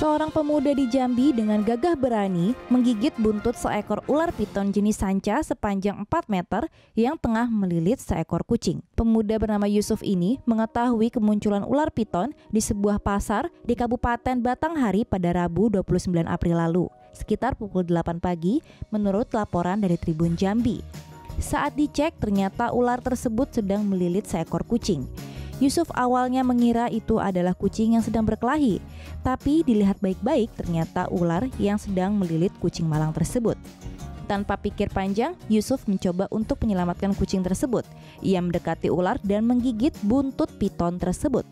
Seorang pemuda di Jambi dengan gagah berani menggigit buntut seekor ular piton jenis sanca sepanjang 4 meter yang tengah melilit seekor kucing. Pemuda bernama Yusuf ini mengetahui kemunculan ular piton di sebuah pasar di Kabupaten Batanghari pada Rabu 29 April lalu, sekitar pukul 8 pagi menurut laporan dari Tribun Jambi. Saat dicek, ternyata ular tersebut sedang melilit seekor kucing. Yusuf awalnya mengira itu adalah kucing yang sedang berkelahi, tapi dilihat baik-baik ternyata ular yang sedang melilit kucing malang tersebut. Tanpa pikir panjang, Yusuf mencoba untuk menyelamatkan kucing tersebut. Ia mendekati ular dan menggigit buntut piton tersebut.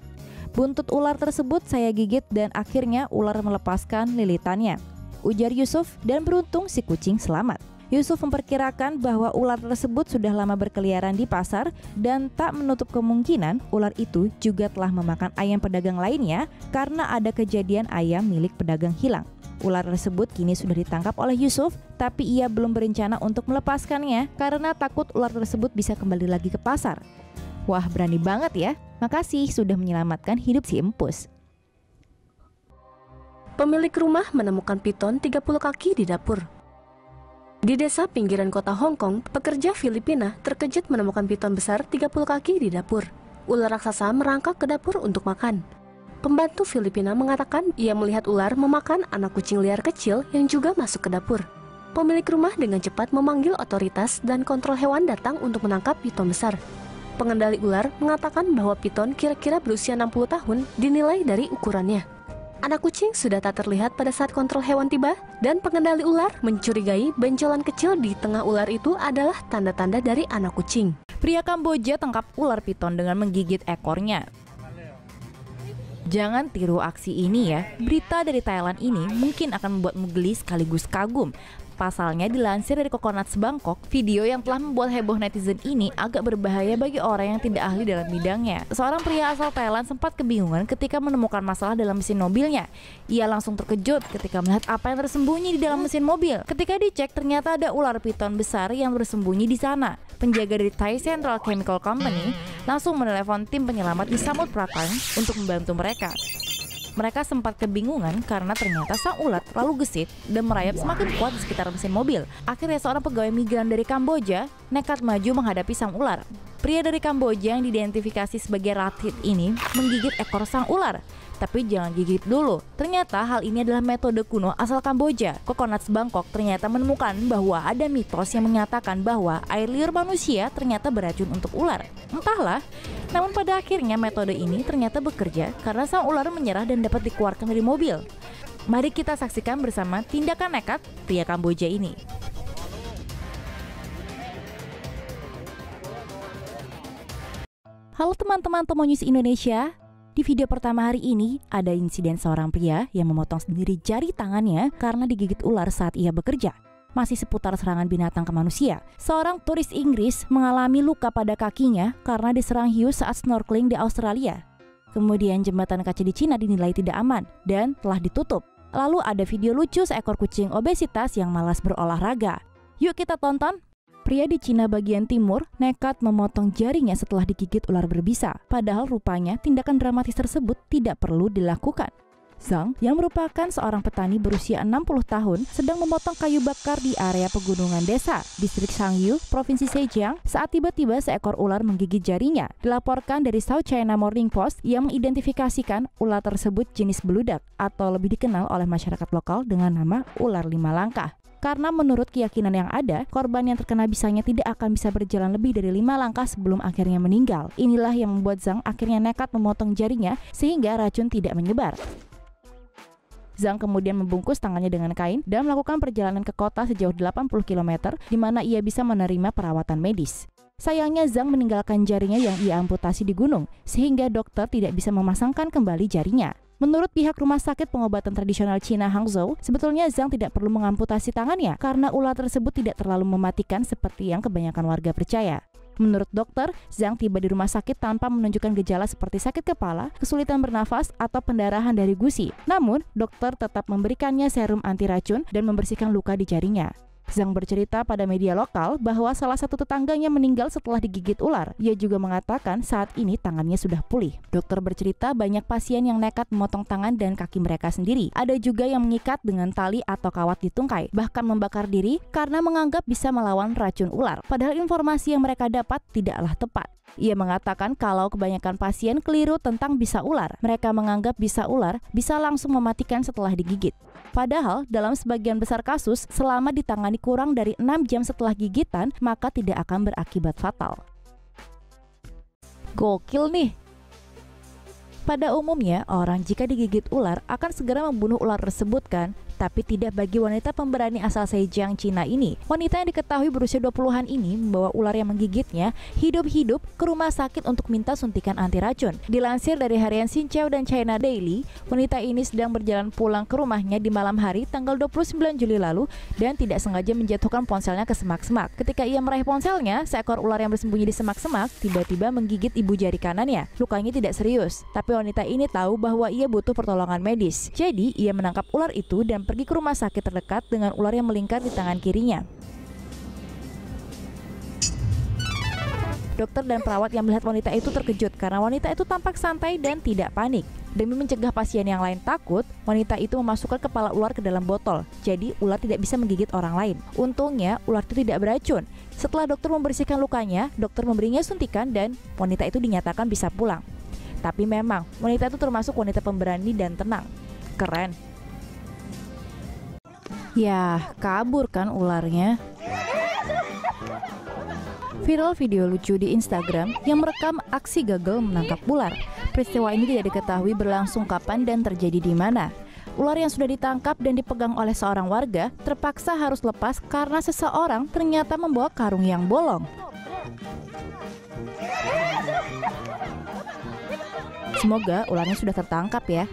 Buntut ular tersebut saya gigit dan akhirnya ular melepaskan lilitannya, ujar Yusuf, dan beruntung si kucing selamat. Yusuf memperkirakan bahwa ular tersebut sudah lama berkeliaran di pasar dan tak menutup kemungkinan ular itu juga telah memakan ayam pedagang lainnya karena ada kejadian ayam milik pedagang hilang. Ular tersebut kini sudah ditangkap oleh Yusuf, tapi ia belum berencana untuk melepaskannya karena takut ular tersebut bisa kembali lagi ke pasar. Wah, berani banget ya. Makasih sudah menyelamatkan hidup si empus. Pemilik rumah menemukan piton 30 kaki di dapur. Di desa pinggiran kota Hong Kong, pekerja Filipina terkejut menemukan piton besar 30 kaki di dapur. Ular raksasa merangkak ke dapur untuk makan. Pembantu Filipina mengatakan ia melihat ular memakan anak kucing liar kecil yang juga masuk ke dapur. Pemilik rumah dengan cepat memanggil otoritas dan kontrol hewan datang untuk menangkap piton besar. Pengendali ular mengatakan bahwa piton kira-kira berusia 60 tahun dinilai dari ukurannya. Anak kucing sudah tak terlihat pada saat kontrol hewan tiba, dan pengendali ular mencurigai benjolan kecil di tengah ular itu adalah tanda-tanda dari anak kucing. Pria Kamboja tangkap ular piton dengan menggigit ekornya. Jangan tiru aksi ini ya. Berita dari Thailand ini mungkin akan membuatmu geli sekaligus kagum. Pasalnya dilansir dari Coconuts Bangkok, video yang telah membuat heboh netizen ini agak berbahaya bagi orang yang tidak ahli dalam bidangnya. Seorang pria asal Thailand sempat kebingungan ketika menemukan masalah dalam mesin mobilnya. Ia langsung terkejut ketika melihat apa yang tersembunyi di dalam mesin mobil. Ketika dicek, ternyata ada ular piton besar yang bersembunyi di sana. Penjaga dari Thai Central Chemical Company langsung menelepon tim penyelamat di Samut Prakan untuk membantu mereka. Mereka sempat kebingungan karena ternyata sang ular terlalu gesit dan merayap semakin kuat di sekitar mesin mobil. Akhirnya seorang pegawai migran dari Kamboja nekat maju menghadapi sang ular. Pria dari Kamboja yang diidentifikasi sebagai Rathit ini menggigit ekor sang ular. Tapi jangan gigit dulu. Ternyata hal ini adalah metode kuno asal Kamboja. Coconuts Bangkok ternyata menemukan bahwa ada mitos yang menyatakan bahwa air liur manusia ternyata beracun untuk ular. Entahlah. Namun pada akhirnya metode ini ternyata bekerja karena sang ular menyerah dan dapat dikeluarkan dari mobil. Mari kita saksikan bersama tindakan nekat pria Kamboja ini. Halo teman-teman Tomo News Indonesia. Di video pertama hari ini, ada insiden seorang pria yang memotong sendiri jari tangannya karena digigit ular saat ia bekerja. Masih seputar serangan binatang ke manusia, seorang turis Inggris mengalami luka pada kakinya karena diserang hiu saat snorkeling di Australia. Kemudian jembatan kaca di Cina dinilai tidak aman dan telah ditutup. Lalu ada video lucu seekor kucing obesitas yang malas berolahraga. Yuk kita tonton! Pria di Cina bagian timur nekat memotong jarinya setelah digigit ular berbisa. Padahal rupanya tindakan dramatis tersebut tidak perlu dilakukan. Zhang, yang merupakan seorang petani berusia 60 tahun, sedang memotong kayu bakar di area pegunungan desa, distrik Shangyu, Provinsi Zhejiang, saat tiba-tiba seekor ular menggigit jarinya. Dilaporkan dari South China Morning Post yang mengidentifikasikan ular tersebut jenis beludak atau lebih dikenal oleh masyarakat lokal dengan nama ular 5 langkah. Karena menurut keyakinan yang ada, korban yang terkena bisanya tidak akan bisa berjalan lebih dari 5 langkah sebelum akhirnya meninggal. Inilah yang membuat Zhang akhirnya nekat memotong jarinya sehingga racun tidak menyebar. Zhang kemudian membungkus tangannya dengan kain dan melakukan perjalanan ke kota sejauh 80 km di mana ia bisa menerima perawatan medis. Sayangnya Zhang meninggalkan jarinya yang ia amputasi di gunung, sehingga dokter tidak bisa memasangkan kembali jarinya. Menurut pihak rumah sakit pengobatan tradisional Cina Hangzhou, sebetulnya Zhang tidak perlu mengamputasi tangannya karena ular tersebut tidak terlalu mematikan seperti yang kebanyakan warga percaya. Menurut dokter, Zhang tiba di rumah sakit tanpa menunjukkan gejala seperti sakit kepala, kesulitan bernafas, atau pendarahan dari gusi. Namun, dokter tetap memberikannya serum anti racun dan membersihkan luka di jarinya. Zhang bercerita pada media lokal bahwa salah satu tetangganya meninggal setelah digigit ular. Ia juga mengatakan saat ini tangannya sudah pulih. Dokter bercerita banyak pasien yang nekat memotong tangan dan kaki mereka sendiri. Ada juga yang mengikat dengan tali atau kawat di tungkai, bahkan membakar diri karena menganggap bisa melawan racun ular. Padahal informasi yang mereka dapat tidaklah tepat. Ia mengatakan kalau kebanyakan pasien keliru tentang bisa ular. Mereka menganggap bisa ular bisa langsung mematikan setelah digigit. Padahal dalam sebagian besar kasus, selama ditangani kurang dari 6 jam setelah gigitan, maka tidak akan berakibat fatal. Gokil nih! Pada umumnya, orang jika digigit ular akan segera membunuh ular tersebut kan? Tapi tidak bagi wanita pemberani asal Zhejiang, Cina ini. Wanita yang diketahui berusia 20-an ini membawa ular yang menggigitnya hidup-hidup ke rumah sakit untuk minta suntikan anti racun. Dilansir dari harian Xinjiang dan China Daily, wanita ini sedang berjalan pulang ke rumahnya di malam hari tanggal 29 Juli lalu dan tidak sengaja menjatuhkan ponselnya ke semak-semak. Ketika ia meraih ponselnya, seekor ular yang bersembunyi di semak-semak tiba-tiba menggigit ibu jari kanannya. Lukanya tidak serius, tapi wanita ini tahu bahwa ia butuh pertolongan medis. Jadi, ia menangkap ular itu dan pergi ke rumah sakit terdekat dengan ular yang melingkar di tangan kirinya. Dokter dan perawat yang melihat wanita itu terkejut karena wanita itu tampak santai dan tidak panik. Demi mencegah pasien yang lain takut, wanita itu memasukkan kepala ular ke dalam botol. Jadi ular tidak bisa menggigit orang lain. Untungnya ular itu tidak beracun. Setelah dokter membersihkan lukanya, dokter memberinya suntikan dan wanita itu dinyatakan bisa pulang. Tapi memang wanita itu termasuk wanita pemberani dan tenang. Keren. Yah, kabur kan ularnya. Viral video lucu di Instagram yang merekam aksi gagal menangkap ular. Peristiwa ini tidak diketahui berlangsung kapan dan terjadi di mana. Ular yang sudah ditangkap dan dipegang oleh seorang warga terpaksa harus lepas karena seseorang ternyata membawa karung yang bolong. Semoga ularnya sudah tertangkap ya.